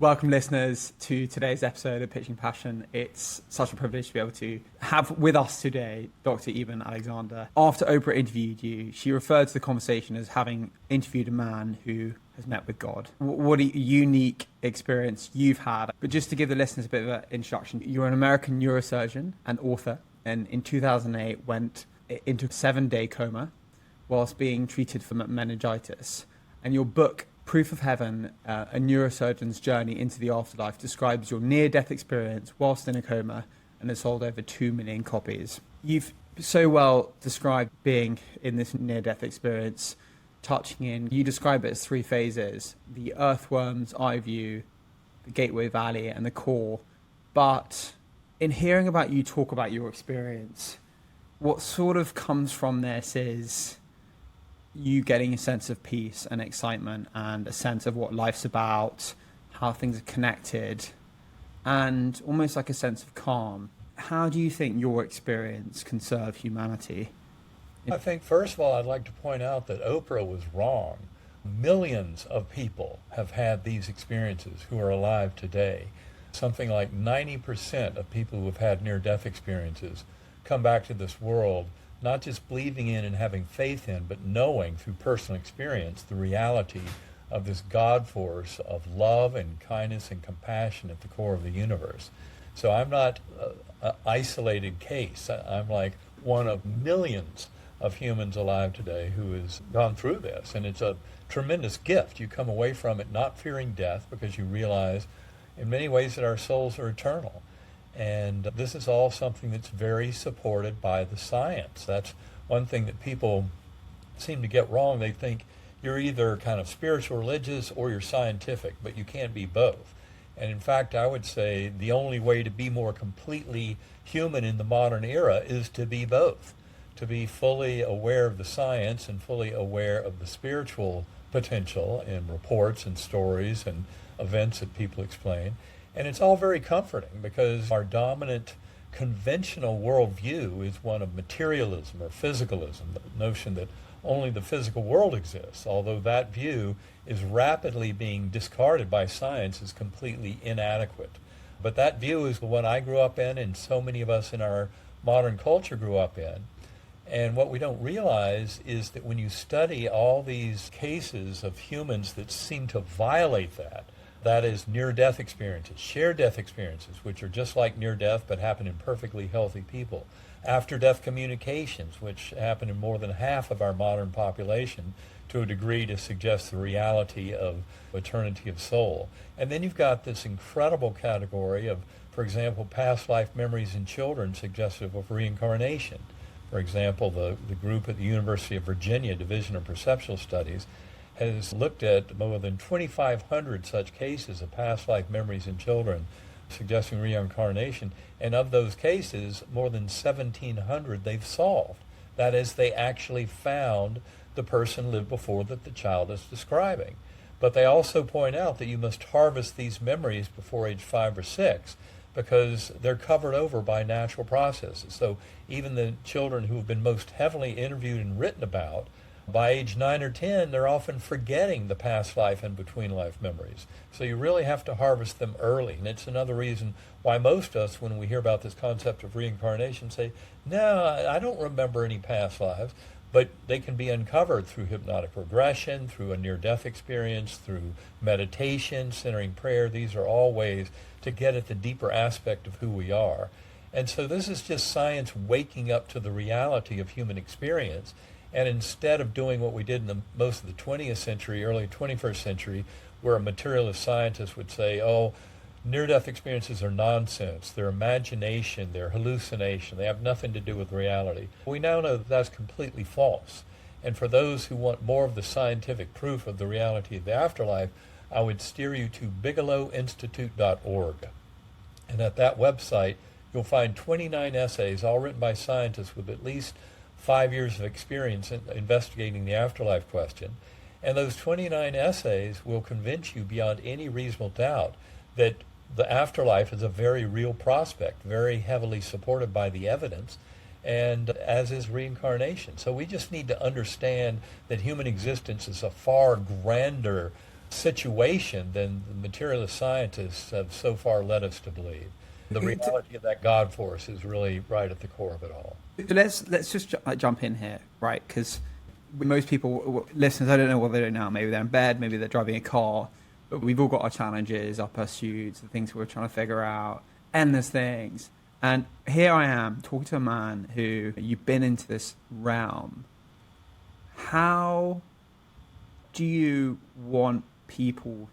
Welcome, listeners, to today's episode of Pitching Passion. It's such a privilege to be able to have with us today Dr. Eben Alexander. After Oprah interviewed you, she referred to the conversation as having interviewed a man who has met with God. What a unique experience you've had. But just to give the listeners a bit of an introduction, you're an American neurosurgeon and author, and in 2008 went into a 7-day coma whilst being treated for meningitis. And your book, Proof of Heaven, a neurosurgeon's journey into the afterlife, describes your near-death experience whilst in a coma and has sold over 2 million copies. You've so well described being in this near-death experience, touching in, you describe it as 3 phases: the earthworm's eye view, the gateway valley, and the core. But in hearing about you talk about your experience, what sort of comes from this is you getting a sense of peace and excitement and a sense of what life's about, how things are connected, and almost like a sense of calm. How do you think your experience can serve humanity? I think, first of all, I'd like to point out that Oprah was wrong. Millions of people have had these experiences who are alive today. Something like 90% of people who have had near-death experiences come back to this world not just believing in and having faith in, but knowing through personal experience the reality of this God force of love and kindness and compassion at the core of the universe. So I'm not an isolated case. I'm like one of millions of humans alive today who has gone through this. And it's a tremendous gift. You come away from it not fearing death because you realize in many ways that our souls are eternal. And this is all something that's very supported by the science. That's one thing that people seem to get wrong. They think you're either kind of spiritual religious or you're scientific, but you can't be both. And in fact, I would say the only way to be more completely human in the modern era is to be both, to be fully aware of the science and fully aware of the spiritual potential in reports and stories and events that people explain. And it's all very comforting because our dominant conventional worldview is one of materialism or physicalism, the notion that only the physical world exists, although that view is rapidly being discarded by science as completely inadequate. But that view is the one I grew up in and so many of us in our modern culture grew up in. And what we don't realize is that when you study all these cases of humans that seem to violate that is near-death experiences, shared death experiences, which are just like near-death but happen in perfectly healthy people. After-death communications, which happen in more than half of our modern population to a degree to suggest the reality of eternity of soul. And then you've got this incredible category of, for example, past life memories in children suggestive of reincarnation. For example, the group at the University of Virginia, Division of Perceptual Studies, has looked at more than 2,500 such cases of past life memories in children suggesting reincarnation, and of those cases, more than 1,700 they've solved. That is, they actually found the person lived before that the child is describing. But they also point out that you must harvest these memories before age 5 or 6 because they're covered over by natural processes. So even the children who have been most heavily interviewed and written about, by age 9 or 10, they're often forgetting the past life and between life memories. So you really have to harvest them early. And it's another reason why most of us, when we hear about this concept of reincarnation, say, no, I don't remember any past lives. But they can be uncovered through hypnotic regression, through a near-death experience, through meditation, centering prayer. These are all ways to get at the deeper aspect of who we are. And so this is just science waking up to the reality of human experience. And instead of doing what we did in most of the 20th century, early 21st century, where a materialist scientist would say, oh, near-death experiences are nonsense, they're imagination, they're hallucination, they have nothing to do with reality. We now know that that's completely false. And for those who want more of the scientific proof of the reality of the afterlife, I would steer you to bigelowinstitute.org. And at that website, you'll find 29 essays, all written by scientists with at least 5 years of experience in investigating the afterlife question. And those 29 essays will convince you beyond any reasonable doubt that the afterlife is a very real prospect, very heavily supported by the evidence, and as is reincarnation. So we just need to understand that human existence is a far grander situation than the materialist scientists have so far led us to believe. The reality of that God force is really right at the core of it all. Let's just jump in here, right? Because most people, listeners, I don't know what they're doing now. Maybe they're in bed, maybe they're driving a car, but we've all got our challenges, our pursuits, the things we're trying to figure out, endless things. And here I am talking to a man who, you've been into this realm. How do you want people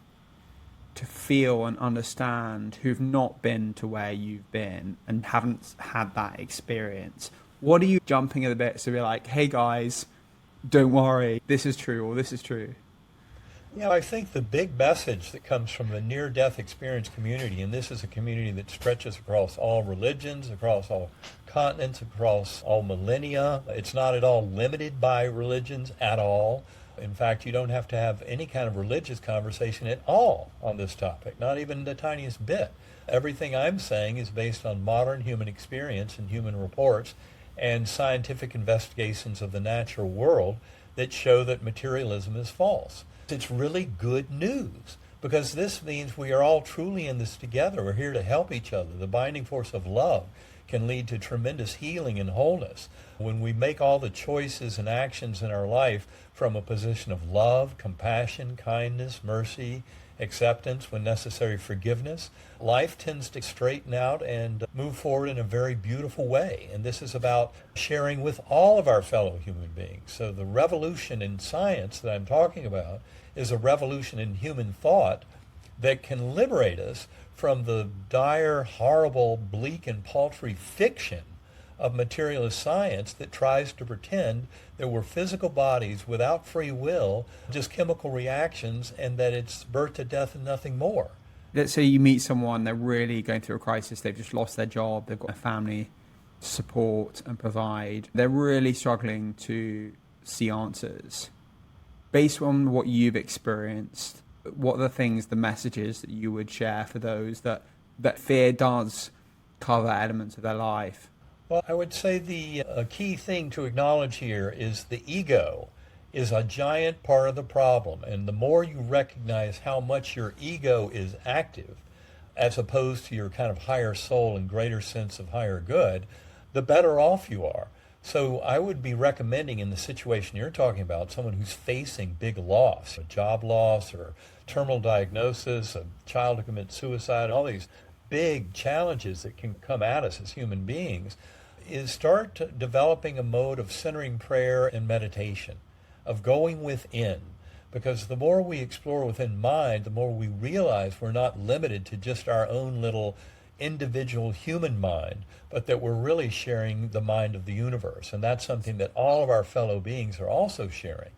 to feel and understand who've not been to where you've been and haven't had that experience? What are you jumping at the bit to be like, hey guys, don't worry, this is true or this is true? Yeah, I think the big message that comes from the near-death experience community, and this is a community that stretches across all religions, across all continents, across all millennia. It's not at all limited by religions at all. In fact, you don't have to have any kind of religious conversation at all on this topic, not even the tiniest bit. Everything I'm saying is based on modern human experience and human reports and scientific investigations of the natural world that show that materialism is false. It's really good news because this means we are all truly in this together. We're here to help each other. The binding force of love can lead to tremendous healing and wholeness. When we make all the choices and actions in our life from a position of love, compassion, kindness, mercy, acceptance, when necessary, forgiveness, life tends to straighten out and move forward in a very beautiful way. And this is about sharing with all of our fellow human beings. So the revolution in science that I'm talking about is a revolution in human thought that can liberate us from the dire, horrible, bleak, and paltry fiction of materialist science that tries to pretend that we're physical bodies without free will, just chemical reactions, and that it's birth to death and nothing more. Let's say you meet someone, they're really going through a crisis, they've just lost their job, they've got a family to support and provide, they're really struggling to see answers. Based on what you've experienced, what are the things, the messages that you would share for those that fear does cover elements of their life? Well, I would say the key thing to acknowledge here is the ego is a giant part of the problem. And the more you recognize how much your ego is active, as opposed to your kind of higher soul and greater sense of higher good, the better off you are. So I would be recommending in the situation you're talking about, someone who's facing big loss, a job loss or terminal diagnosis, a child who commits suicide, all these big challenges that can come at us as human beings, is start developing a mode of centering prayer and meditation, of going within. Because the more we explore within mind, the more we realize we're not limited to just our own little individual human mind, but that we're really sharing the mind of the universe. And that's something that all of our fellow beings are also sharing.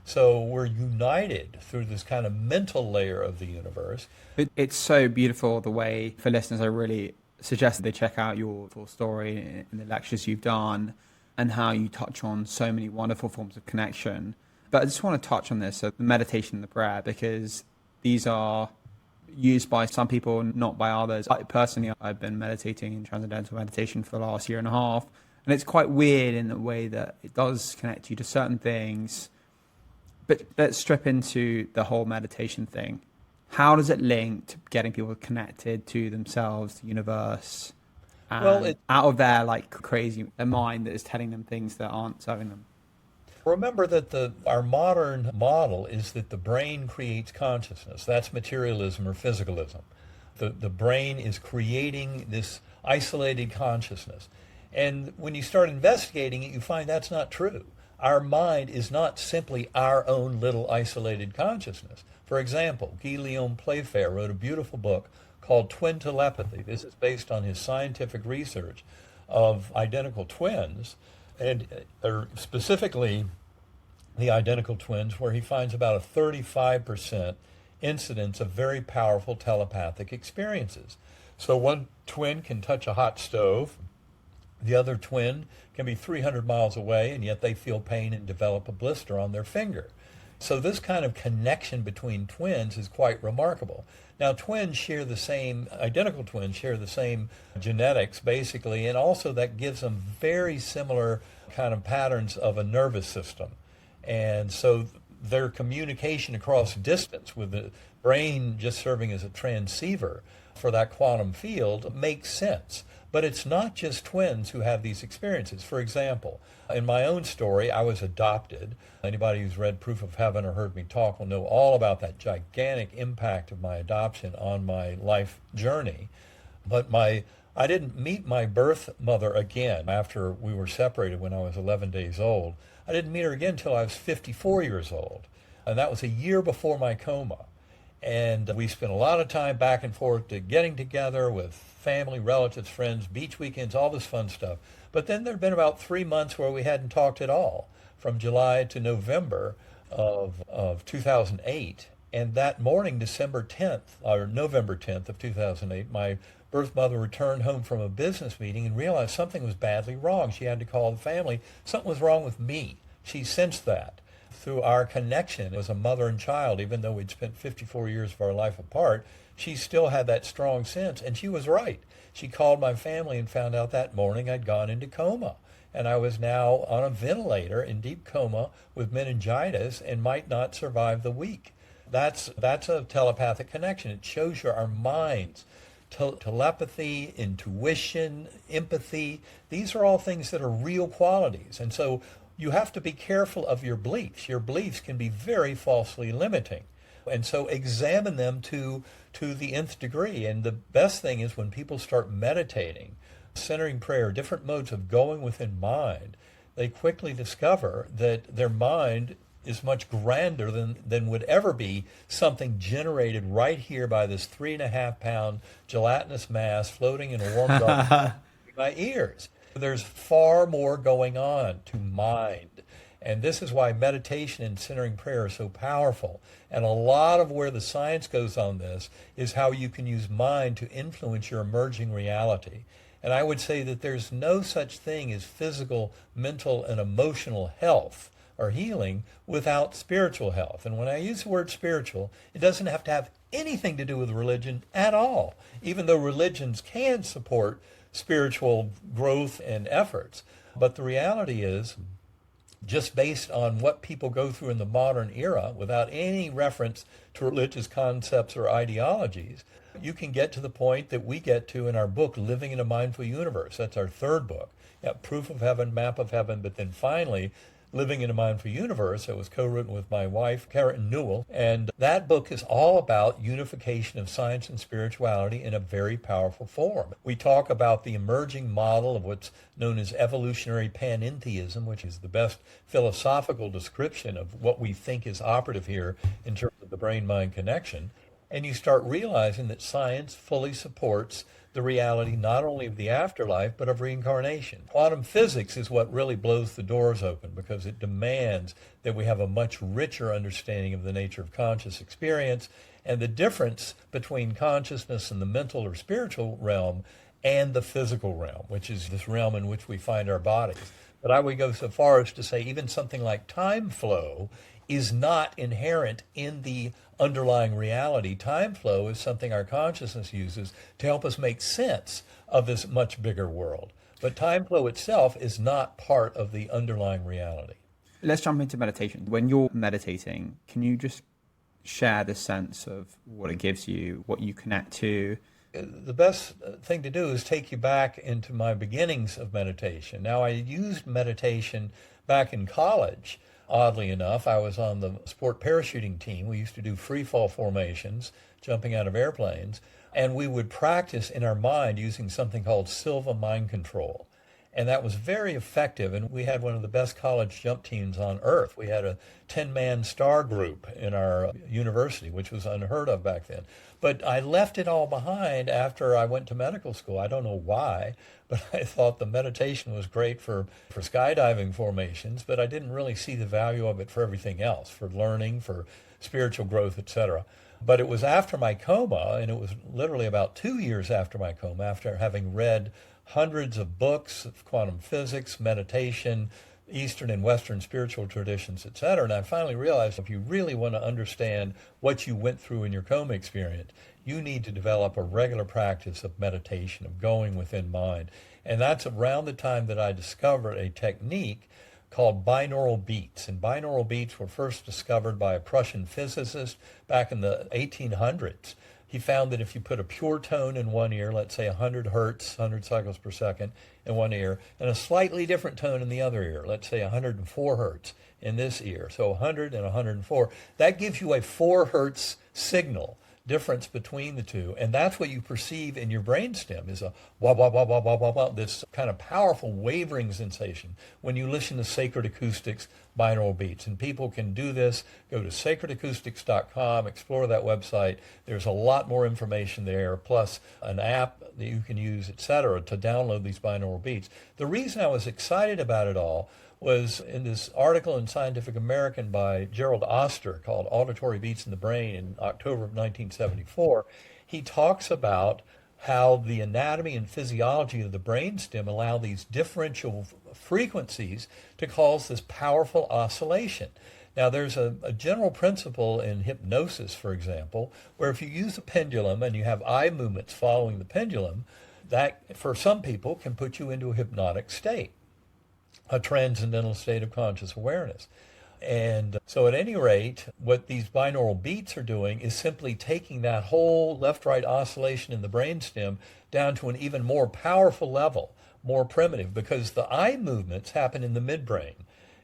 So we're united through this kind of mental layer of the universe. It's so beautiful the way, for listeners, I really suggest they check out your full story in the lectures you've done and how you touch on so many wonderful forms of connection. But I just want to touch on this, so the meditation and the prayer, because these are used by some people, not by others. Personally, I've been meditating in transcendental meditation for the last year and a half, and it's quite weird in the way that it does connect you to certain things. But let's strip into the whole meditation thing. How does it link to getting people connected to themselves, the universe, and out of their crazy mind that is telling them things that aren't serving them? Remember that our modern model is that the brain creates consciousness. That's materialism or physicalism. The brain is creating this isolated consciousness. And when you start investigating it, you find that's not true. Our mind is not simply our own little isolated consciousness. For example, Guillaume Playfair wrote a beautiful book called Twin Telepathy. This is based on his scientific research of identical twins, and specifically the identical twins, where he finds about a 35% incidence of very powerful telepathic experiences. So one twin can touch a hot stove, the other twin can be 300 miles away, and yet they feel pain and develop a blister on their finger. So this kind of connection between twins is quite remarkable. Now, identical twins share the same genetics, basically, and also that gives them very similar kind of patterns of a nervous system. And so their communication across distance with the brain just serving as a transceiver for that quantum field makes sense. But it's not just twins who have these experiences. For example, in my own story, I was adopted. Anybody who's read Proof of Heaven or heard me talk will know all about that gigantic impact of my adoption on my life journey. But I didn't meet my birth mother again after we were separated when I was 11 days old. I didn't meet her again until I was 54 years old. And that was a year before my coma. And we spent a lot of time back and forth to getting together with family, relatives, friends, beach weekends, all this fun stuff. But then there had been about 3 months where we hadn't talked at all, from July to November of 2008. And that morning, November 10th of 2008, my birth mother returned home from a business meeting and realized something was badly wrong. She had to call the family. Something was wrong with me. She sensed that. Through our connection as a mother and child, even though we'd spent 54 years of our life apart, she still had that strong sense, and she was right. She called my family and found out that morning I'd gone into coma, and I was now on a ventilator in deep coma with meningitis and might not survive the week. That's a telepathic connection. It shows you our minds. Telepathy, intuition, empathy, these are all things that are real qualities. And so you have to be careful of your beliefs. Your beliefs can be very falsely limiting. And so examine them to the nth degree. And the best thing is when people start meditating, centering prayer, different modes of going within mind, they quickly discover that their mind is much grander than would ever be something generated right here by this 3.5-pound gelatinous mass floating in a warm dark in my ears. There's far more going on to mind. And this is why meditation and centering prayer are so powerful. And a lot of where the science goes on this is how you can use mind to influence your emerging reality. And I would say that there's no such thing as physical, mental, and emotional health or healing without spiritual health. And when I use the word spiritual, it doesn't have to have anything to do with religion at all, even though religions can support spiritual growth and efforts. But the reality is, just based on what people go through in the modern era, without any reference to religious concepts or ideologies, you can get to the point that we get to in our book, Living in a Mindful Universe. That's our third book. Yeah, Proof of Heaven, Map of Heaven, but then finally, Living in a Mindful Universe. It was co-written with my wife, Karen Newell. And that book is all about unification of science and spirituality in a very powerful form. We talk about the emerging model of what's known as evolutionary panentheism, which is the best philosophical description of what we think is operative here in terms of the brain-mind connection. And you start realizing that science fully supports the reality not only of the afterlife, but of reincarnation. Quantum physics is what really blows the doors open because it demands that we have a much richer understanding of the nature of conscious experience and the difference between consciousness in the mental or spiritual realm and the physical realm, which is this realm in which we find our bodies. But I would go so far as to say even something like time flow is not inherent in the underlying reality. Time flow is something our consciousness uses to help us make sense of this much bigger world. But time flow itself is not part of the underlying reality. Let's jump into meditation. When you're meditating, can you just share the sense of what it gives you, what you connect to? The best thing to do is take you back into my beginnings of meditation. Now, I used meditation back in college. Oddly enough, I was on the sport parachuting team. We used to do free fall formations, jumping out of airplanes, and we would practice in our mind using something called Silva mind control. And that was very effective, and we had one of the best college jump teams on earth. We had a 10-man star group in our university, which was unheard of back then. But I left it all behind after I went to medical school. I don't know why, but I thought the meditation was great for skydiving formations, but I didn't really see the value of it for everything else, for learning, for spiritual growth, etc. But it was after my coma, and it was literally about 2 years after my coma, after having read hundreds of books of quantum physics, meditation, Eastern and Western spiritual traditions, etc. And I finally realized if you really want to understand what you went through in your coma experience, you need to develop a regular practice of meditation, of going within mind. And that's around the time that I discovered a technique called binaural beats. And binaural beats were first discovered by a Prussian physicist back in the 1800s. He found that if you put a pure tone in one ear, let's say 100 hertz, 100 cycles per second in one ear, and a slightly different tone in the other ear, let's say 104 hertz in this ear, so 100 and 104, that gives you a 4 hertz signal difference between the two, and that's what you perceive in your brainstem is a wah wah wah wah wah wah wah, this kind of powerful wavering sensation when you listen to Sacred Acoustics binaural beats. And people can do this. Go to sacredacoustics.com, explore that website. There's a lot more information there, plus an app that you can use, etc., to download these binaural beats. The reason I was excited about it all was in this article in Scientific American by Gerald Oster called Auditory Beats in the Brain in October of 1974. He talks about how the anatomy and physiology of the brainstem allow these differential frequencies to cause this powerful oscillation. Now, there's a general principle in hypnosis, for example, where if you use a pendulum and you have eye movements following the pendulum, that, for some people, can put you into a hypnotic state, a transcendental state of conscious awareness. And so at any rate, what these binaural beats are doing is simply taking that whole left-right oscillation in the brainstem down to an even more powerful level, more primitive, because the eye movements happen in the midbrain.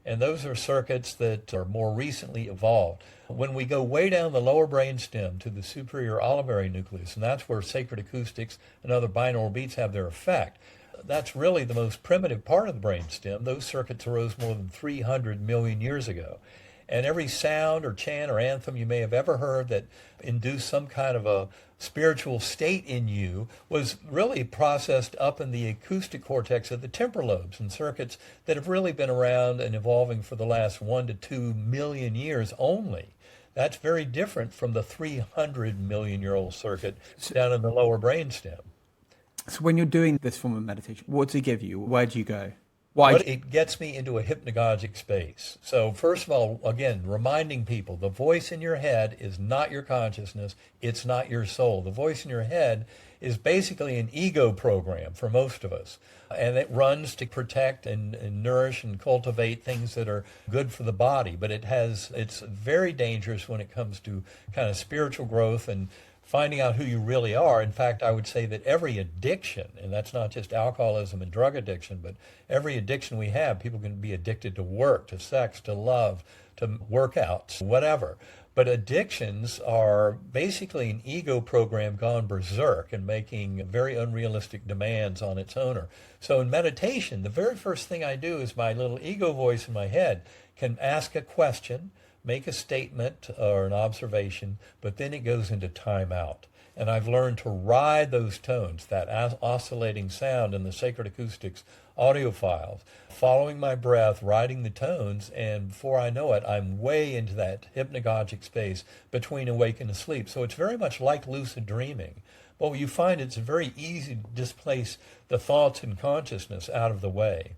And those are circuits that are more recently evolved. When we go way down the lower brainstem to the superior olivary nucleus, and that's where Sacred Acoustics and other binaural beats have their effect, that's really the most primitive part of the brainstem. Those circuits arose more than 300 million years ago. And every sound or chant or anthem you may have ever heard that induced some kind of a spiritual state in you was really processed up in the acoustic cortex of the temporal lobes, and circuits that have really been around and evolving for the last 1 to 2 million years only. That's very different from the 300 million year old circuit down in the lower brainstem. So when you're doing this form of meditation, what does it give you? Where do you go? It gets me into a hypnagogic space. So first of all, again, reminding people, the voice in your head is not your consciousness. It's not your soul. The voice in your head is basically an ego program for most of us. And it runs to protect and nourish and cultivate things that are good for the body. But it's very dangerous when it comes to kind of spiritual growth and finding out who you really are. In fact, I would say that every addiction, and that's not just alcoholism and drug addiction, but every addiction we have, people can be addicted to work, to sex, to love, to workouts, whatever. But addictions are basically an ego program gone berserk and making very unrealistic demands on its owner. So in meditation, the very first thing I do is my little ego voice in my head can ask a question, make a statement or an observation, but then it goes into timeout. And I've learned to ride those tones, that oscillating sound in the Sacred Acoustics audio files, following my breath, riding the tones, and before I know it, I'm way into that hypnagogic space between awake and asleep. So it's very much like lucid dreaming. But what you find, it's very easy to displace the thoughts and consciousness out of the way,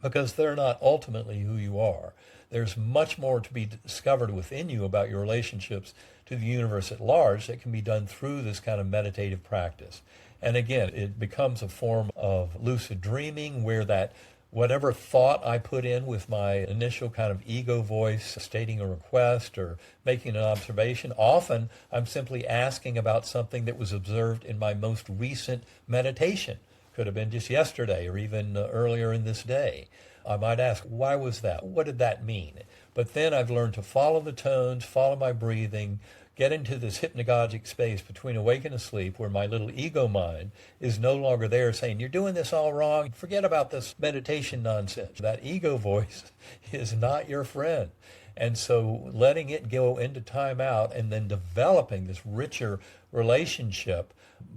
because they're not ultimately who you are. There's much more to be discovered within you about your relationships to the universe at large that can be done through this kind of meditative practice. And again, it becomes a form of lucid dreaming where that whatever thought I put in with my initial kind of ego voice stating a request or making an observation, often I'm simply asking about something that was observed in my most recent meditation. Could have been just yesterday or even earlier in this day. I might ask, why was that? What did that mean? But then I've learned to follow the tones, follow my breathing, get into this hypnagogic space between awake and asleep where my little ego mind is no longer there saying, you're doing this all wrong. Forget about this meditation nonsense. That ego voice is not your friend. And so letting it go into timeout and then developing this richer relationship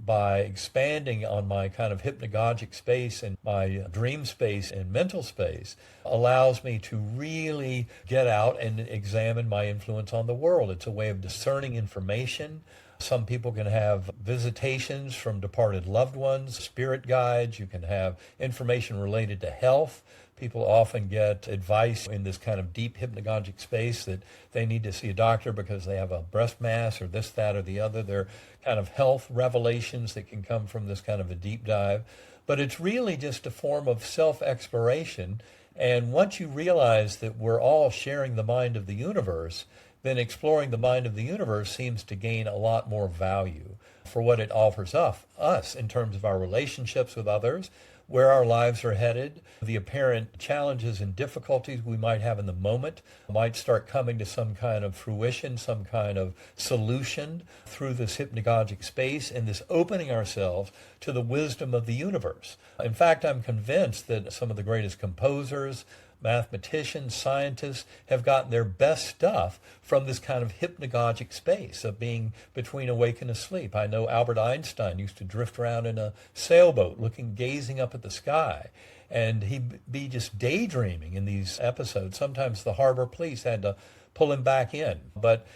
by expanding on my kind of hypnagogic space and my dream space and mental space allows me to really get out and examine my influence on the world. It's a way of discerning information. Some people can have visitations from departed loved ones, spirit guides. You can have information related to health. People often get advice in this kind of deep hypnagogic space that they need to see a doctor because they have a breast mass or this, that, or the other. They're kind of health revelations that can come from this kind of a deep dive. But it's really just a form of self-exploration And once you realize that we're all sharing the mind of the universe, then exploring the mind of the universe seems to gain a lot more value for what it offers us in terms of our relationships with others, where our lives are headed, the apparent challenges and difficulties we might have in the moment might start coming to some kind of fruition, some kind of solution through this hypnagogic space and this opening ourselves to the wisdom of the universe. In fact, I'm convinced that some of the greatest composers, mathematicians, scientists have gotten their best stuff from this kind of hypnagogic space of being between awake and asleep. I know Albert Einstein used to drift around in a sailboat gazing up at the sky, and he'd be just daydreaming in these episodes. Sometimes the harbor police had to pull him back in, but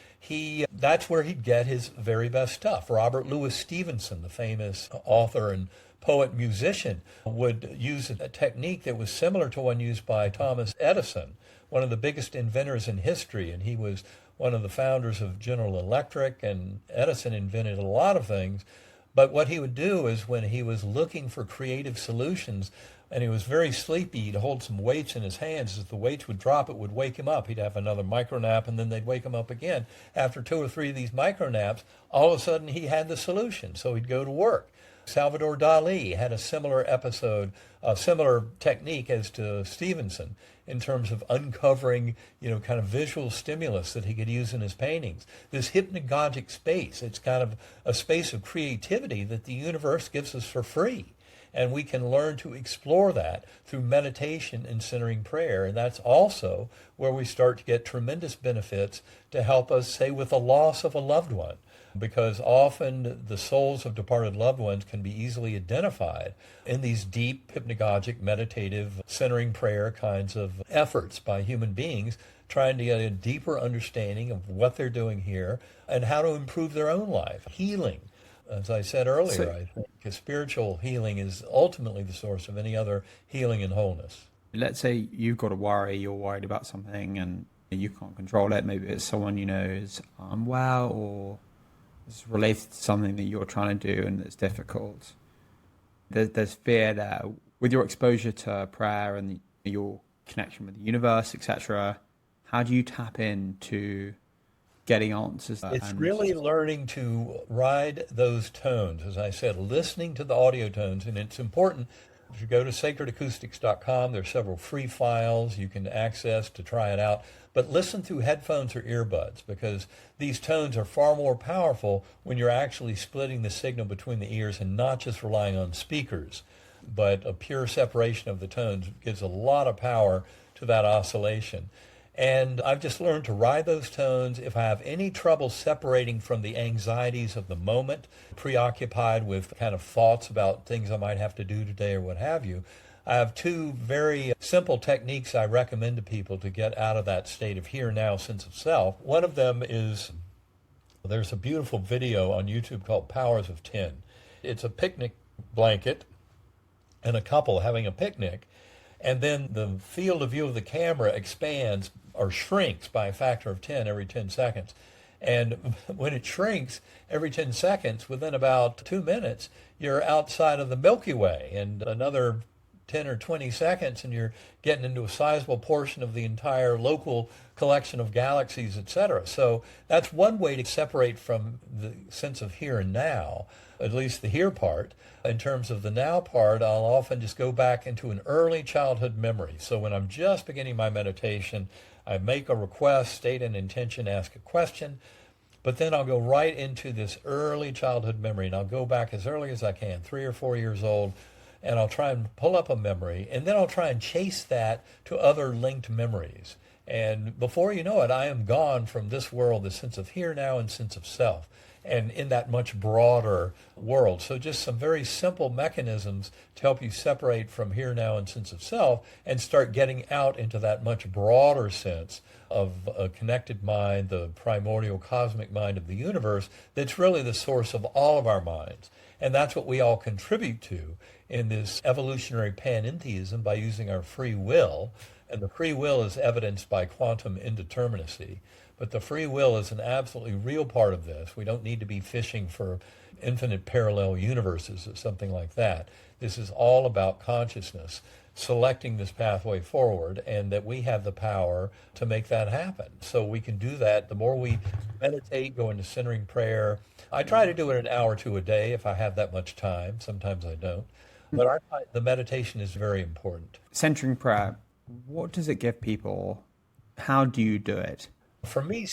that's where he'd get his very best stuff. Robert Louis Stevenson, the famous author and poet musician, would use a technique that was similar to one used by Thomas Edison, one of the biggest inventors in history, and he was one of the founders of General Electric, and Edison invented a lot of things. But what he would do is when he was looking for creative solutions and he was very sleepy, he'd hold some weights in his hands. As the weights would drop, it would wake him up. He'd have another micro nap, and then they'd wake him up again. After 2 or 3 of these micro naps, all of a sudden he had the solution, so he'd go to work. Salvador Dali had a similar episode, a similar technique as to Stevenson in terms of uncovering, kind of visual stimulus that he could use in his paintings. This hypnagogic space, it's kind of a space of creativity that the universe gives us for free. And we can learn to explore that through meditation and centering prayer. And that's also where we start to get tremendous benefits to help us, say, with the loss of a loved one. Because often the souls of departed loved ones can be easily identified in these deep, hypnagogic, meditative, centering prayer kinds of efforts by human beings, trying to get a deeper understanding of what they're doing here and how to improve their own life. Healing. As I said earlier, I think spiritual healing is ultimately the source of any other healing and wholeness. Let's say you've got a worry, you're worried about something and you can't control it. Maybe it's someone you know is unwell or it's related to something that you're trying to do and it's difficult. There's fear there. With your exposure to prayer and your connection with the universe, etc., how do you tap into getting answers? It's really learning to ride those tones, as I said, listening to the audio tones. And it's important, if you go to sacredacoustics.com, there's several free files you can access to try it out. But listen through headphones or earbuds, because these tones are far more powerful when you're actually splitting the signal between the ears and not just relying on speakers. But a pure separation of the tones gives a lot of power to that oscillation. And I've just learned to ride those tones. If I have any trouble separating from the anxieties of the moment, preoccupied with kind of thoughts about things I might have to do today or what have you, I have 2 very simple techniques I recommend to people to get out of that state of here, now, sense of self. One of them is, there's a beautiful video on YouTube called Powers of 10. It's a picnic blanket and a couple having a picnic, and then the field of view of the camera expands or shrinks by a factor of 10 every 10 seconds. And when it shrinks every 10 seconds, within about 2 minutes, you're outside of the Milky Way, and another 10 or 20 seconds and you're getting into a sizable portion of the entire local collection of galaxies, etc. So that's one way to separate from the sense of here and now, at least the here part. In terms of the now part, I'll often just go back into an early childhood memory. So when I'm just beginning my meditation, I make a request, state an intention, ask a question, but then I'll go right into this early childhood memory, and I'll go back as early as I can, 3 or 4 years old, and I'll try and pull up a memory, and then I'll try and chase that to other linked memories. And before you know it, I am gone from this world, the sense of here, now, and sense of self, and in that much broader world. So just some very simple mechanisms to help you separate from here, now, and sense of self and start getting out into that much broader sense of a connected mind, the primordial cosmic mind of the universe that's really the source of all of our minds. And that's what we all contribute to in this evolutionary panentheism by using our free will. And the free will is evidenced by quantum indeterminacy. But the free will is an absolutely real part of this. We don't need to be fishing for infinite parallel universes or something like that. This is all about consciousness. selecting this pathway forward, and that we have the power to make that happen. So we can do that. The more we meditate, go into centering prayer. I try to do it an hour or two a day if I have that much time. Sometimes I don't. But I find the meditation is very important. Centering prayer, what does it give people? How do you do it? For me,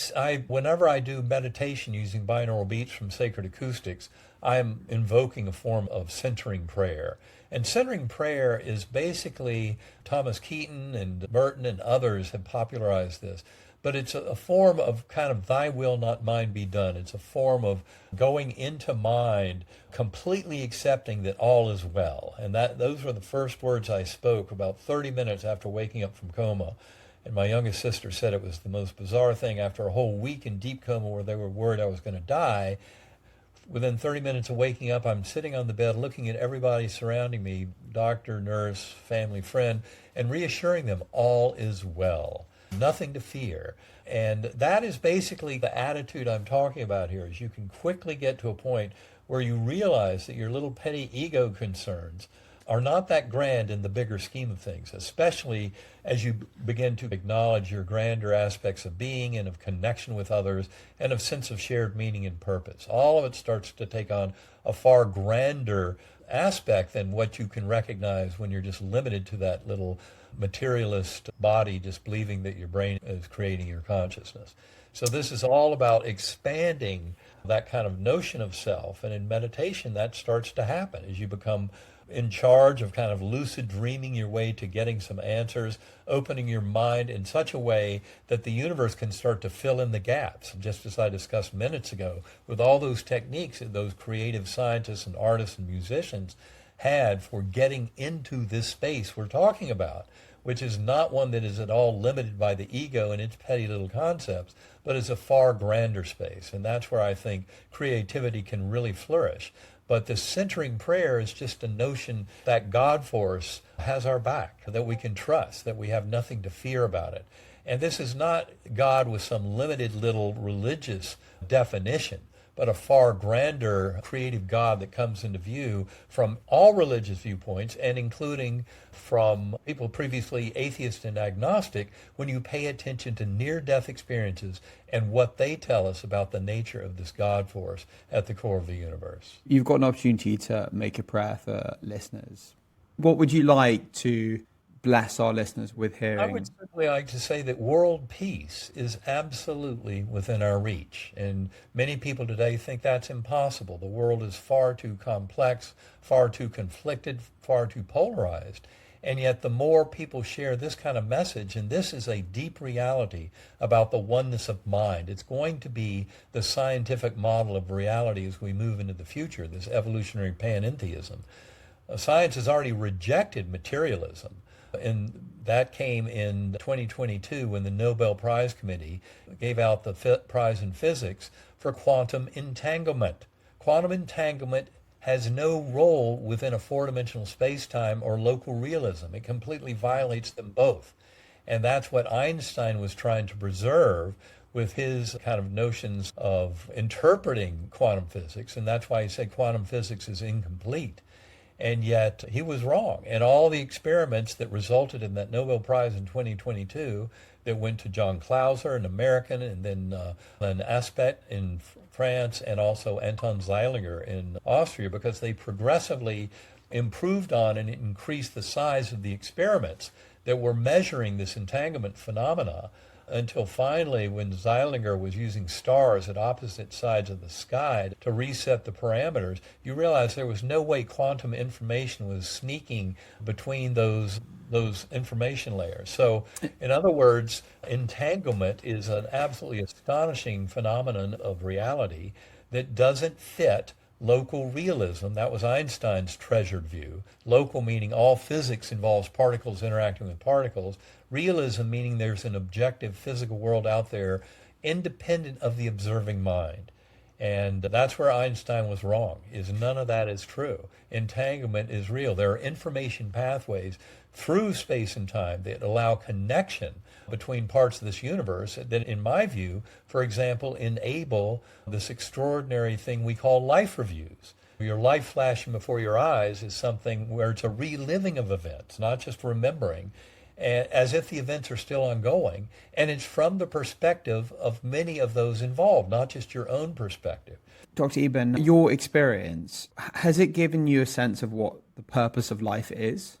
whenever I do meditation using binaural beats from Sacred Acoustics, I'm invoking a form of centering prayer. And centering prayer is basically, Thomas Keaton and Merton and others have popularized this, but it's a form of kind of thy will, not mine be done. It's a form of going into mind, completely accepting that all is well. And those were the first words I spoke about 30 minutes after waking up from coma. And my youngest sister said it was the most bizarre thing after a whole week in deep coma where they were worried I was going to die. Within 30 minutes of waking up, I'm sitting on the bed looking at everybody surrounding me, doctor, nurse, family, friend, and reassuring them all is well, nothing to fear. And that is basically the attitude I'm talking about here, is you can quickly get to a point where you realize that your little petty ego concerns are not that grand in the bigger scheme of things, especially as you begin to acknowledge your grander aspects of being and of connection with others and of sense of shared meaning and purpose. All of it starts to take on a far grander aspect than what you can recognize when you're just limited to that little materialist body, just believing that your brain is creating your consciousness. So this is all about expanding that kind of notion of self, and in meditation that starts to happen as you become in charge of kind of lucid dreaming your way to getting some answers, opening your mind in such a way that the universe can start to fill in the gaps. Just as I discussed minutes ago, with all those techniques that those creative scientists and artists and musicians had for getting into this space we're talking about, which is not one that is at all limited by the ego and its petty little concepts, but is a far grander space. And that's where I think creativity can really flourish. But the centering prayer is just a notion that God force has our back, that we can trust, that we have nothing to fear about it. And this is not God with some limited little religious definition, but a far grander creative God that comes into view from all religious viewpoints, and including from people previously atheist and agnostic, when you pay attention to near-death experiences and what they tell us about the nature of this God force at the core of the universe. You've got an opportunity to make a prayer for listeners. What would you like to bless our listeners with hearing? I would simply like to say that world peace is absolutely within our reach. And many people today think that's impossible. The world is far too complex, far too conflicted, far too polarized. And yet the more people share this kind of message, and this is a deep reality about the oneness of mind, it's going to be the scientific model of reality as we move into the future, this evolutionary panentheism. Science has already rejected materialism. And that came in 2022 when the Nobel Prize Committee gave out the prize in physics for quantum entanglement. Quantum entanglement has no role within a four-dimensional space-time or local realism. It completely violates them both. And that's what Einstein was trying to preserve with his kind of notions of interpreting quantum physics. And that's why he said quantum physics is incomplete. And yet he was wrong. And all the experiments that resulted in that Nobel Prize in 2022 that went to John Clauser, an American, and then an Aspect in France, and also Anton Zeilinger in Austria, because they progressively improved on and increased the size of the experiments that were measuring this entanglement phenomena, until finally, when Zeilinger was using stars at opposite sides of the sky to reset the parameters, you realize there was no way quantum information was sneaking between those information layers. So, in other words, entanglement is an absolutely astonishing phenomenon of reality that doesn't fit local realism. That was Einstein's treasured view. Local meaning all physics involves particles interacting with particles. Realism meaning there's an objective physical world out there independent of the observing mind. And that's where Einstein was wrong, is none of that is true. Entanglement is real. There are information pathways through space and time that allow connection between parts of this universe that, in my view, for example, enable this extraordinary thing we call life reviews. Your life flashing before your eyes is something where it's a reliving of events, not just remembering, as if the events are still ongoing. And it's from the perspective of many of those involved, not just your own perspective. Dr. Eben, your experience, has it given you a sense of what the purpose of life is?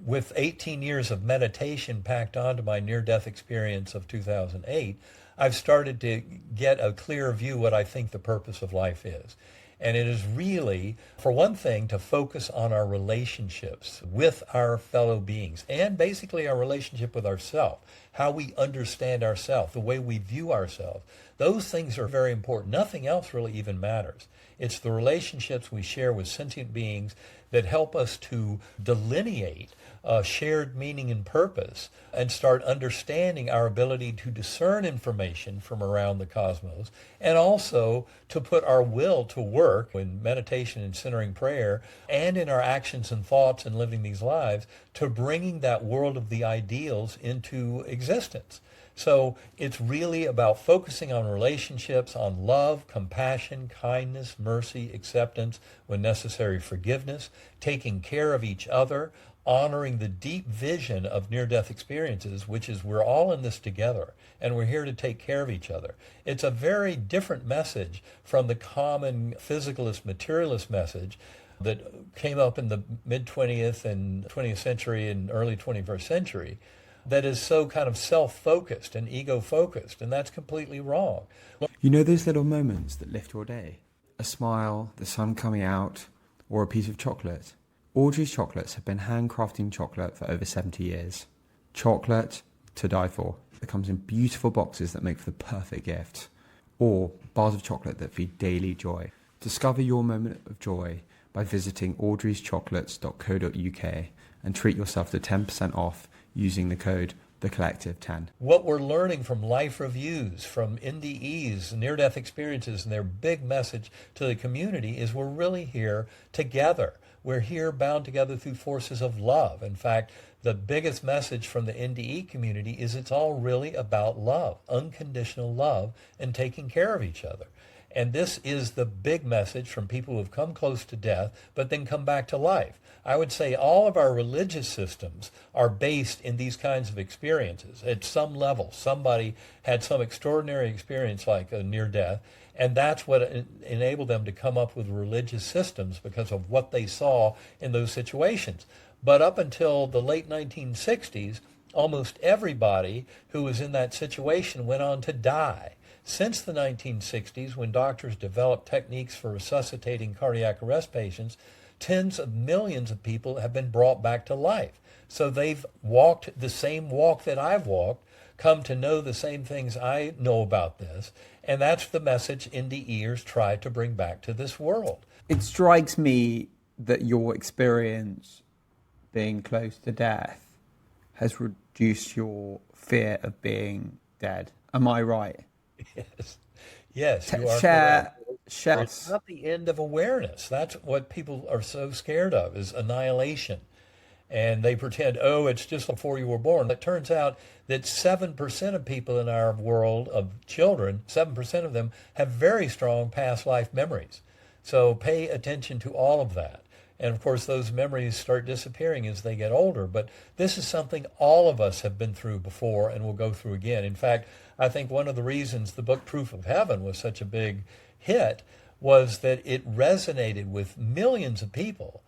With 18 years of meditation packed onto my near-death experience of 2008, I've started to get a clear view what I think the purpose of life is. And it is really, for one thing, to focus on our relationships with our fellow beings and basically our relationship with ourselves, how we understand ourselves, the way we view ourselves. Those things are very important. Nothing else really even matters. It's the relationships we share with sentient beings that help us to delineate shared meaning and purpose and start understanding our ability to discern information from around the cosmos, and also to put our will to work in meditation and centering prayer and in our actions and thoughts and living these lives to bringing that world of the ideals into existence. So it's really about focusing on relationships, on love, compassion, kindness, mercy, acceptance, when necessary, forgiveness, taking care of each other, honoring the deep vision of near-death experiences, which is we're all in this together, and we're here to take care of each other. It's a very different message from the common physicalist, materialist message that came up in the mid-20th and 20th century and early 21st century that is so kind of self-focused and ego-focused, and that's completely wrong. You know those little moments that lift your day? A smile, the sun coming out, or a piece of chocolate? Audrey's Chocolates have been handcrafting chocolate for over 70 years. Chocolate to die for. It comes in beautiful boxes that make for the perfect gift. Or bars of chocolate that feed daily joy. Discover your moment of joy by visiting audreyschocolates.co.uk and treat yourself to 10% off using the code TheCollective10. What we're learning from life reviews, from NDEs, near-death experiences, and their big message to the community is we're really here together. We're here bound together through forces of love. In fact, the biggest message from the NDE community is it's all really about love, unconditional love, and taking care of each other. And this is the big message from people who have come close to death, but then come back to life. I would say all of our religious systems are based in these kinds of experiences. At some level, somebody had some extraordinary experience like a near death, and that's what enabled them to come up with religious systems because of what they saw in those situations. But up until the late 1960s, almost everybody who was in that situation went on to die. Since the 1960s, when doctors developed techniques for resuscitating cardiac arrest patients, tens of millions of people have been brought back to life. So they've walked the same walk that I've walked, come to know the same things I know about this, and that's the message NDEers try to bring back to this world. It strikes me that your experience being close to death has reduced your fear of being dead. Am I right? Yes, you are correct. It's not the end of awareness. That's what people are so scared of, is annihilation. And they pretend, oh, it's just before you were born. It turns out that 7% of people in our world of children, 7% of them have very strong past life memories. So pay attention to all of that. And of course, those memories start disappearing as they get older. But this is something all of us have been through before and will go through again. In fact, I think one of the reasons the book Proof of Heaven was such a big hit was that it resonated with millions of people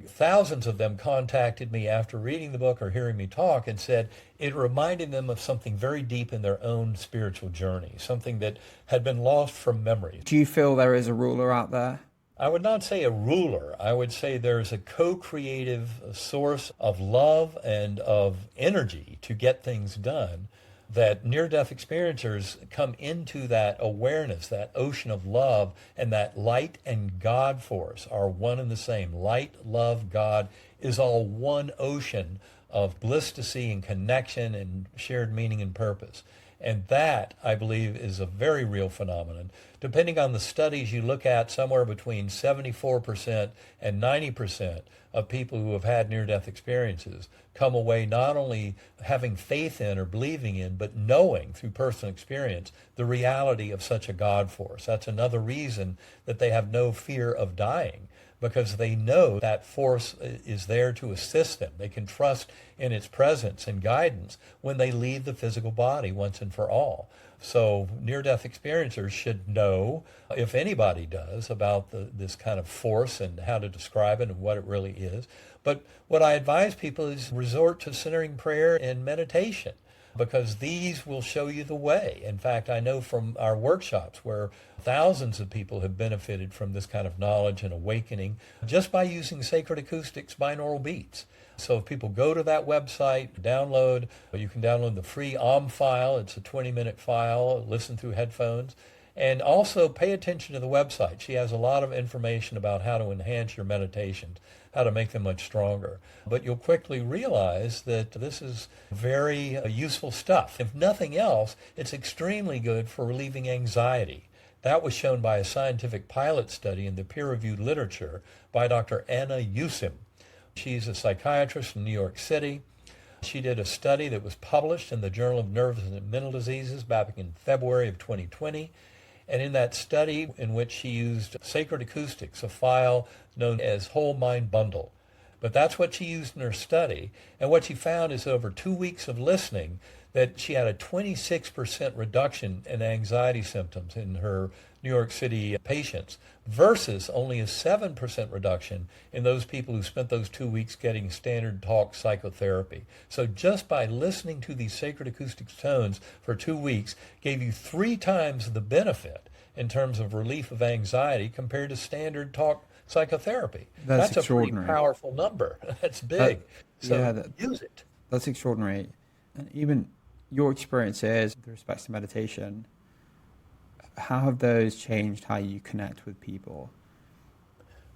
thousands of them contacted me after reading the book or hearing me talk and said it reminded them of something very deep in their own spiritual journey, something that had been lost from memory. Do you feel there is a ruler out there? I would not say a ruler. I would say there's a co-creative source of love and of energy to get things done, that near-death experiencers come into that awareness, that ocean of love, and that light and God force are one and the same. Light, love, God is all one ocean of bliss to see and connection and shared meaning and purpose. And that, I believe, is a very real phenomenon. Depending on the studies you look at, somewhere between 74% and 90% of people who have had near-death experiences come away not only having faith in or believing in, but knowing through personal experience the reality of such a God force. That's another reason that they have no fear of dying, because they know that force is there to assist them. They can trust in its presence and guidance when they leave the physical body once and for all. So near-death experiencers should know, if anybody does, about this kind of force and how to describe it and what it really is. But what I advise people is resort to centering prayer and meditation, because these will show you the way. In fact, I know from our workshops where thousands of people have benefited from this kind of knowledge and awakening just by using Sacred Acoustics binaural beats. So if people go to that website, you can download the free file. It's a 20-minute file, listen through headphones. And also pay attention to the website. She has a lot of information about how to enhance your meditations, how to make them much stronger. But you'll quickly realize that this is very useful stuff. If nothing else, it's extremely good for relieving anxiety. That was shown by a scientific pilot study in the peer-reviewed literature by Dr. Anna Yusim. She's a psychiatrist in New York City. She did a study that was published in the Journal of Nervous and Mental Diseases back in February of 2020. And in that study, in which she used Sacred Acoustics, a file known as Whole Mind Bundle. But that's what she used in her study. And what she found is over 2 weeks of listening, that she had a 26% reduction in anxiety symptoms in her New York City patients versus only a 7% reduction in those people who spent those 2 weeks getting standard talk psychotherapy. So just by listening to these Sacred Acoustics tones for 2 weeks gave you 3 times the benefit in terms of relief of anxiety compared to standard talk psychotherapy. That's a pretty powerful number. That's big. Use it. That's extraordinary. And even your experiences with respect to meditation, how have those changed how you connect with people?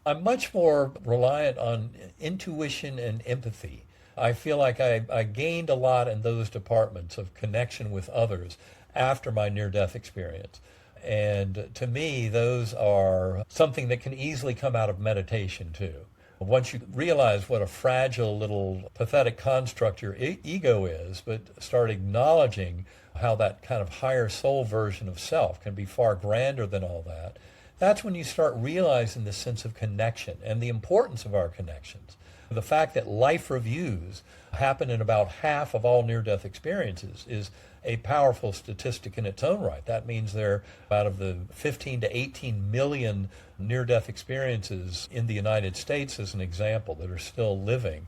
I'm much more reliant on intuition and empathy. I feel like I gained a lot in those departments of connection with others after my near-death experience. And to me, those are something that can easily come out of meditation too. Once you realize what a fragile little pathetic construct your ego is, but start acknowledging how that kind of higher soul version of self can be far grander than all that, that's when you start realizing the sense of connection and the importance of our connections. The fact that life reviews happen in about half of all near-death experiences is a powerful statistic in its own right. That means there, out of the 15 to 18 million near-death experiences in the United States, as an example, that are still living,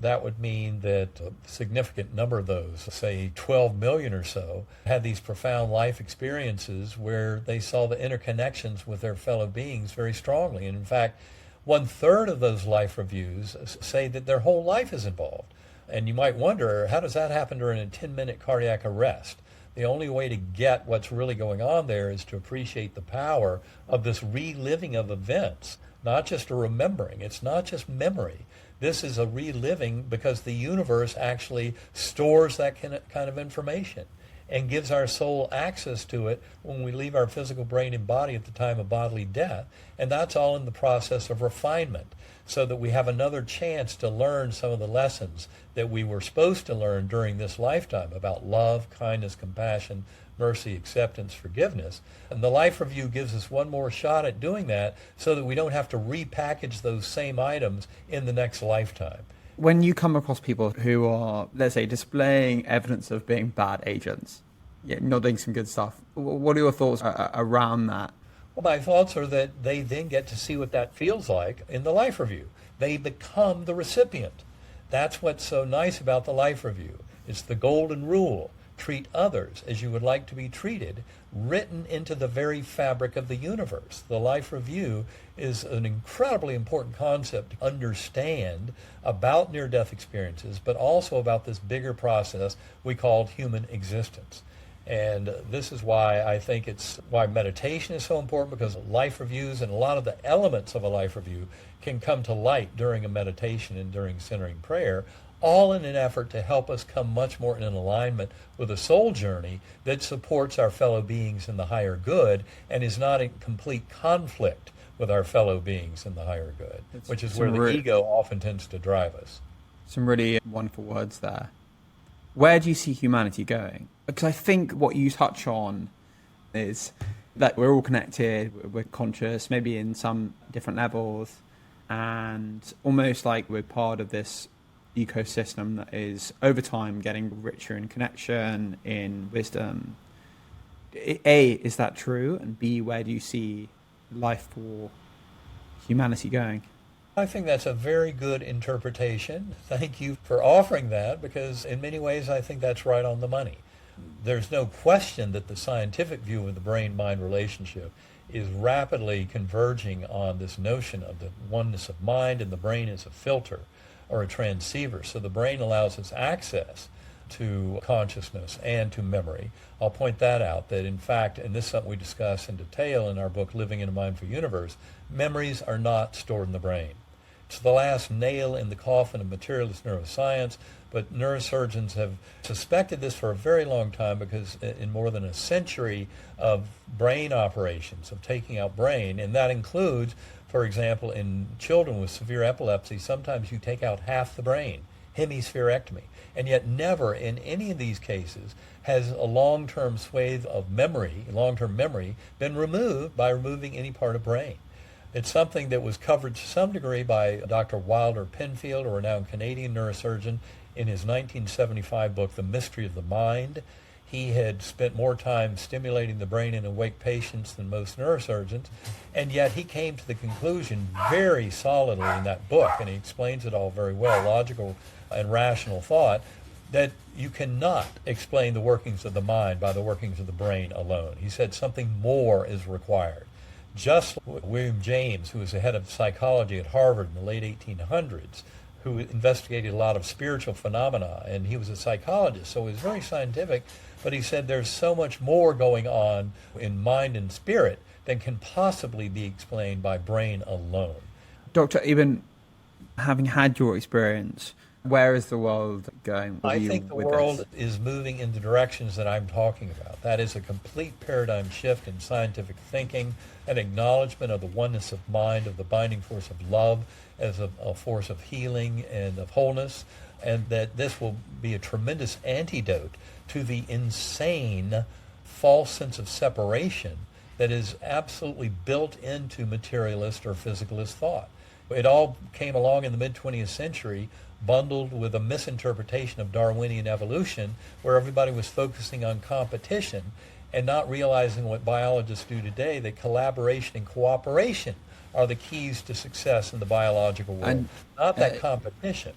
that would mean that a significant number of those, say 12 million or so, had these profound life experiences where they saw the interconnections with their fellow beings very strongly. And in fact, 1/3 of those life reviews say that their whole life is involved. And you might wonder, how does that happen during a 10-minute cardiac arrest? The only way to get what's really going on there is to appreciate the power of this reliving of events, not just a remembering. It's not just memory. This is a reliving because the universe actually stores that kind of information and gives our soul access to it when we leave our physical brain and body at the time of bodily death. And that's all in the process of refinement, so that we have another chance to learn some of the lessons that we were supposed to learn during this lifetime about love, kindness, compassion, mercy, acceptance, forgiveness. And the life review gives us one more shot at doing that so that we don't have to repackage those same items in the next lifetime. When you come across people who are, let's say, displaying evidence of being bad agents, not doing some good stuff, what are your thoughts around that? Well, my thoughts are that they then get to see what that feels like in the life review. They become the recipient. That's what's so nice about the life review. It's the golden rule. Treat others as you would like to be treated, written into the very fabric of the universe. The life review is an incredibly important concept to understand about near-death experiences, but also about this bigger process we call human existence. And this is why I think it's why meditation is so important, because life reviews and a lot of the elements of a life review can come to light during a meditation and during centering prayer, all in an effort to help us come much more in alignment with a soul journey that supports our fellow beings in the higher good and is not in complete conflict with our fellow beings in the higher good, which is where the ego often tends to drive us. Some really wonderful words there. Where do you see humanity going? Because I think what you touch on is that we're all connected, we're conscious, maybe in some different levels, and almost like we're part of this ecosystem that is over time getting richer in connection, in wisdom. A, is that true? And B, where do you see life for humanity going? I think that's a very good interpretation. Thank you for offering that, because in many ways I think that's right on the money. There's no question that the scientific view of the brain-mind relationship is rapidly converging on this notion of the oneness of mind, and the brain is a filter or a transceiver. So the brain allows us access to consciousness and to memory. I'll point that out, that in fact, and this is something we discuss in detail in our book, Living in a Mindful Universe, memories are not stored in the brain. It's the last nail in the coffin of materialist neuroscience, but neurosurgeons have suspected this for a very long time, because in more than a century of brain operations, of taking out brain, and that includes, for example, in children with severe epilepsy, sometimes you take out half the brain, hemispherectomy, and yet never in any of these cases has a long-term swathe of memory, long-term memory, been removed by removing any part of brain. It's something that was covered to some degree by Dr. Wilder Penfield, a renowned Canadian neurosurgeon, in his 1975 book, The Mystery of the Mind. He had spent more time stimulating the brain in awake patients than most neurosurgeons, and yet he came to the conclusion very solidly in that book, and he explains it all very well, logical and rational thought, that you cannot explain the workings of the mind by the workings of the brain alone. He said something more is required. Just like William James, who was the head of psychology at Harvard in the late 1800s, who investigated a lot of spiritual phenomena, and he was a psychologist, so he was very scientific, but he said there's so much more going on in mind and spirit than can possibly be explained by brain alone. Dr. Eben, having had your experience, where is the world going? I think the world is moving in the directions that I'm talking about. That is a complete paradigm shift in scientific thinking, an acknowledgement of the oneness of mind, of the binding force of love as a force of healing and of wholeness, and that this will be a tremendous antidote to the insane false sense of separation that is absolutely built into materialist or physicalist thought. It all came along in the mid-20th century bundled with a misinterpretation of Darwinian evolution, where everybody was focusing on competition and not realizing what biologists do today, that collaboration and cooperation are the keys to success in the biological world, and, not that competition.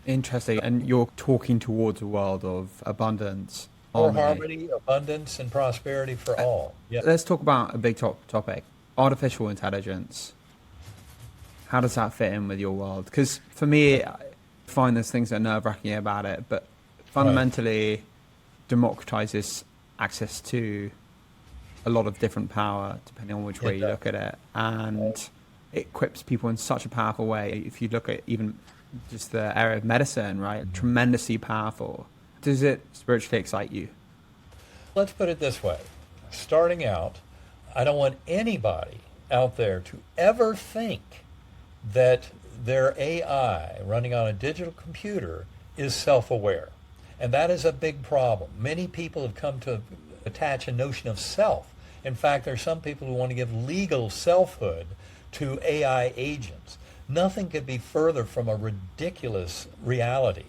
Interesting. And you're talking towards a world of abundance, harmony, abundance, and prosperity for all. Yeah. Let's talk about a big topic, artificial intelligence. How does that fit in with your world? Because for me, I find there's things that are nerve-wracking about it, but fundamentally democratizes access to a lot of different power, depending on which way you look at it. And it equips people in such a powerful way. If you look at even just the area of medicine, right? Tremendously powerful. Does it spiritually excite you? Let's put it this way. Starting out, I don't want anybody out there to ever think that their AI running on a digital computer is self-aware. And that is a big problem. Many people have come to attach a notion of self. In fact, there are some people who want to give legal selfhood to AI agents. Nothing could be further from a ridiculous reality.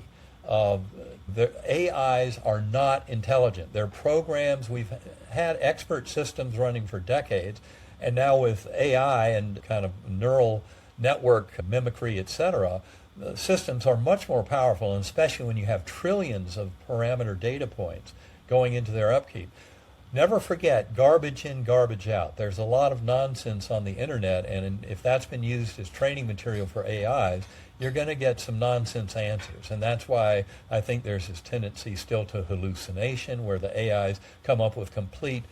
The AIs are not intelligent. They're programs. We've had expert systems running for decades, and now with AI and kind of neural network mimicry, etc., the systems are much more powerful, and especially when you have trillions of parameter data points going into their upkeep. Never forget, garbage in, garbage out. There's a lot of nonsense on the internet, and if that's been used as training material for AIs, you're going to get some nonsense answers. And that's why I think there's this tendency still to hallucination, where the AIs come up with completely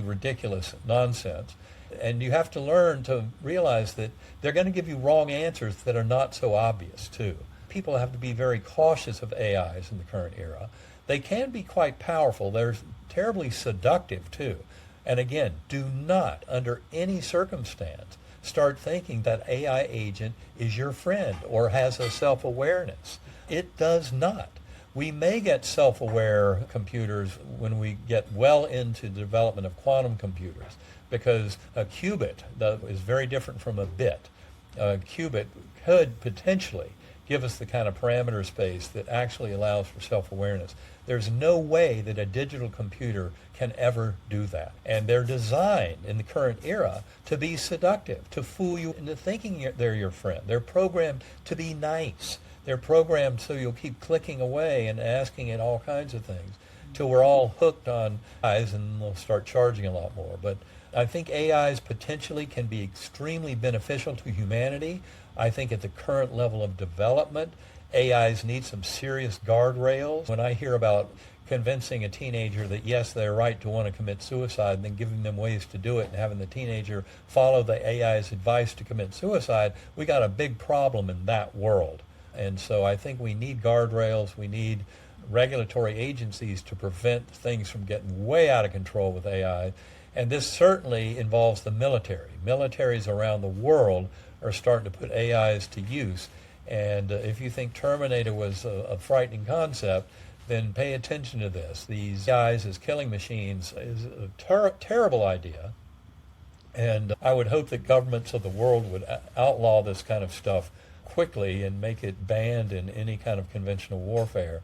ridiculous nonsense. And you have to learn to realize that they're going to give you wrong answers that are not so obvious, too. People have to be very cautious of AIs in the current era. They can be quite powerful. They're terribly seductive, too. And again, do not, under any circumstance, start thinking that AI agent is your friend or has a self-awareness. It does not. We may get self-aware computers when we get well into the development of quantum computers, because a qubit is very different from a bit. A qubit could potentially give us the kind of parameter space that actually allows for self-awareness. There's no way that a digital computer can ever do that. And they're designed in the current era to be seductive, to fool you into thinking they're your friend. They're programmed to be nice. They're programmed so you'll keep clicking away and asking it all kinds of things till we're all hooked on AIs, and they'll start charging a lot more. But I think AIs potentially can be extremely beneficial to humanity. I think at the current level of development, AIs need some serious guardrails. When I hear about convincing a teenager that, yes, they're right to want to commit suicide, and then giving them ways to do it and having the teenager follow the AI's advice to commit suicide, we got a big problem in that world. And so I think we need guardrails. We need regulatory agencies to prevent things from getting way out of control with AI. And this certainly involves the military. Militaries around the world are starting to put AIs to use. And if you think Terminator was a frightening concept, then pay attention to this. These AIs as killing machines is a terrible idea. And I would hope that governments of the world would outlaw this kind of stuff quickly and make it banned in any kind of conventional warfare.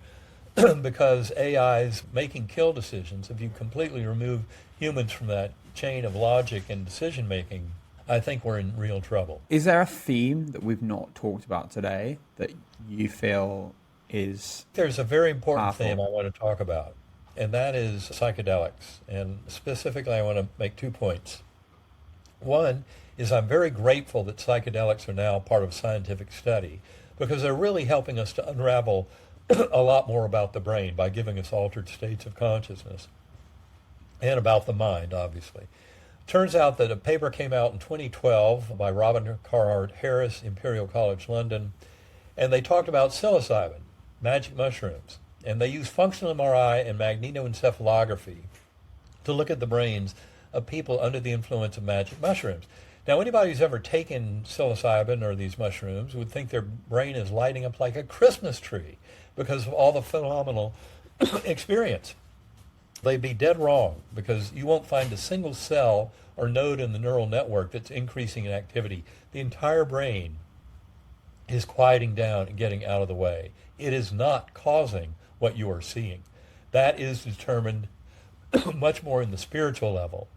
Because AIs making kill decisions, if you completely remove humans from that chain of logic and decision making, I think we're in real trouble. Is there a theme that we've not talked about today that you feel is There's a very important powerful theme I want to talk about, and that is psychedelics. And specifically, I want to make 2 points. One is I'm very grateful that psychedelics are now part of scientific study, because they're really helping us to unravel a lot more about the brain by giving us altered states of consciousness, and about the mind, obviously. Turns out that a paper came out in 2012 by Robin Carhart Harris, Imperial College London, and they talked about psilocybin, magic mushrooms, and they used functional MRI and magnetoencephalography to look at the brains of people under the influence of magic mushrooms. Now, anybody who's ever taken psilocybin or these mushrooms would think their brain is lighting up like a Christmas tree because of all the phenomenal experience. They'd be dead wrong, because you won't find a single cell or node in the neural network that's increasing in activity. The entire brain is quieting down and getting out of the way. It is not causing what you are seeing. That is determined much more in the spiritual level.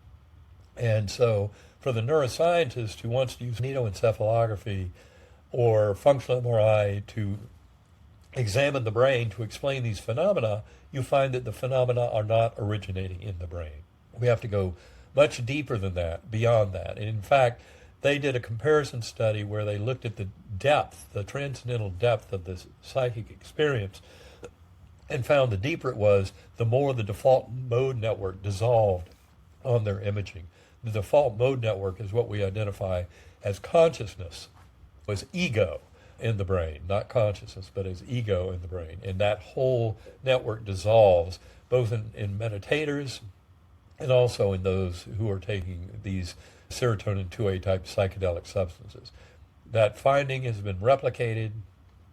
And so for the neuroscientist who wants to use magnetoencephalography or functional MRI to examine the brain to explain these phenomena, you find that the phenomena are not originating in the brain. We have to go much deeper than that, beyond that. And in fact, they did a comparison study where they looked at the depth, the transcendental depth of this psychic experience, and found the deeper it was, the more the default mode network dissolved on their imaging. The default mode network is what we identify as consciousness, was ego in the brain, not consciousness, but as ego in the brain. And that whole network dissolves, both in meditators and also in those who are taking these serotonin 2A type psychedelic substances. That finding has been replicated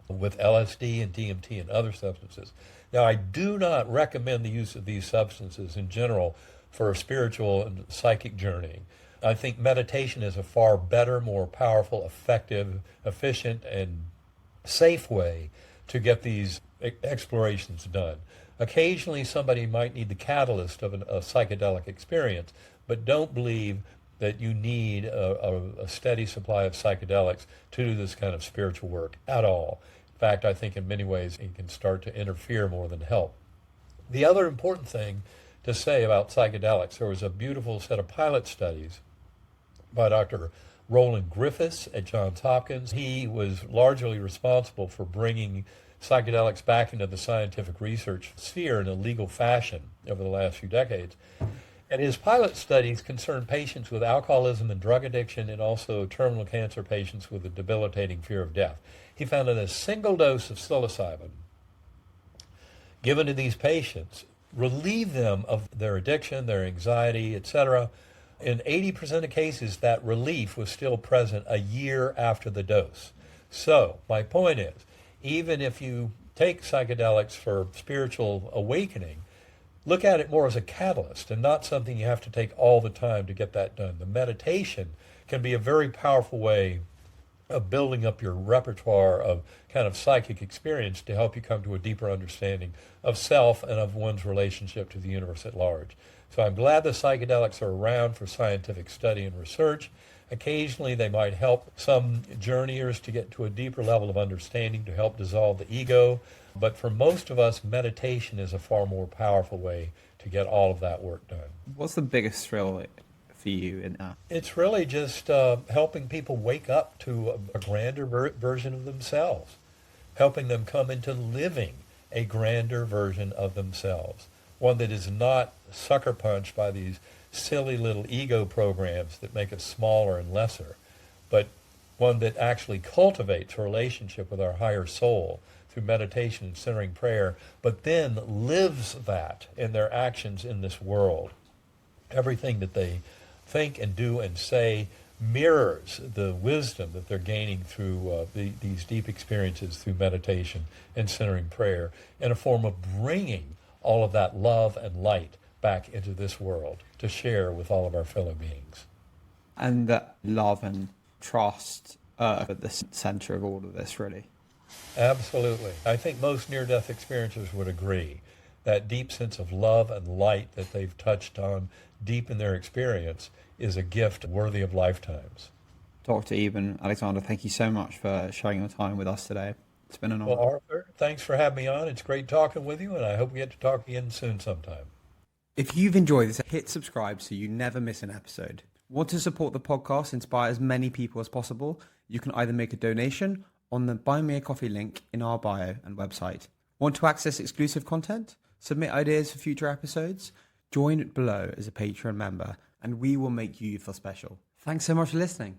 with LSD and DMT and other substances. Now, I do not recommend the use of these substances in general for a spiritual and psychic journey. I think meditation is a far better, more powerful, effective, efficient, and safe way to get these explorations done. Occasionally, somebody might need the catalyst of a psychedelic experience, but don't believe that you need a steady supply of psychedelics to do this kind of spiritual work at all. In fact, I think in many ways it can start to interfere more than help. The other important thing to say about psychedelics. There was a beautiful set of pilot studies by Dr. Roland Griffiths at Johns Hopkins. He was largely responsible for bringing psychedelics back into the scientific research sphere in a legal fashion over the last few decades. And his pilot studies concerned patients with alcoholism and drug addiction, and also terminal cancer patients with a debilitating fear of death. He found that a single dose of psilocybin given to these patients relieved them of their addiction, their anxiety, etc. In 80% of cases, that relief was still present a year after the dose. So my point is, even if you take psychedelics for spiritual awakening, look at it more as a catalyst and not something you have to take all the time to get that done. The meditation can be a very powerful way of building up your repertoire of kind of psychic experience to help you come to a deeper understanding of self and of one's relationship to the universe at large. So I'm glad the psychedelics are around for scientific study and research. Occasionally they might help some journeyers to get to a deeper level of understanding to help dissolve the ego. But for most of us, meditation is a far more powerful way to get all of that work done. What's the biggest thrill for you in that? It's really just helping people wake up to a grander version of themselves, helping them come into living a grander version of themselves, one that is not sucker punched by these silly little ego programs that make us smaller and lesser, but one that actually cultivates a relationship with our higher soul through meditation and centering prayer, but then lives that in their actions in this world. Everything that they think and do and say mirrors the wisdom that they're gaining through these deep experiences through meditation and centering prayer, in a form of bringing all of that love and light back into this world to share with all of our fellow beings. And that love and trust are at the center of all of this, really. Absolutely. I think most near-death experiencers would agree. That deep sense of love and light that they've touched on deep in their experience is a gift worthy of lifetimes. Dr. Eben Alexander, thank you so much for sharing your time with us today. It's been an honor. Well, Arthur, thanks for having me on. It's great talking with you, and I hope we get to talk again soon sometime. If you've enjoyed this, hit subscribe so you never miss an episode. Want to support the podcast, inspire as many people as possible? You can either make a donation on the Buy Me a Coffee link in our bio and website. Want to access exclusive content? Submit ideas for future episodes? Join below as a Patreon member, and we will make you feel special. Thanks so much for listening.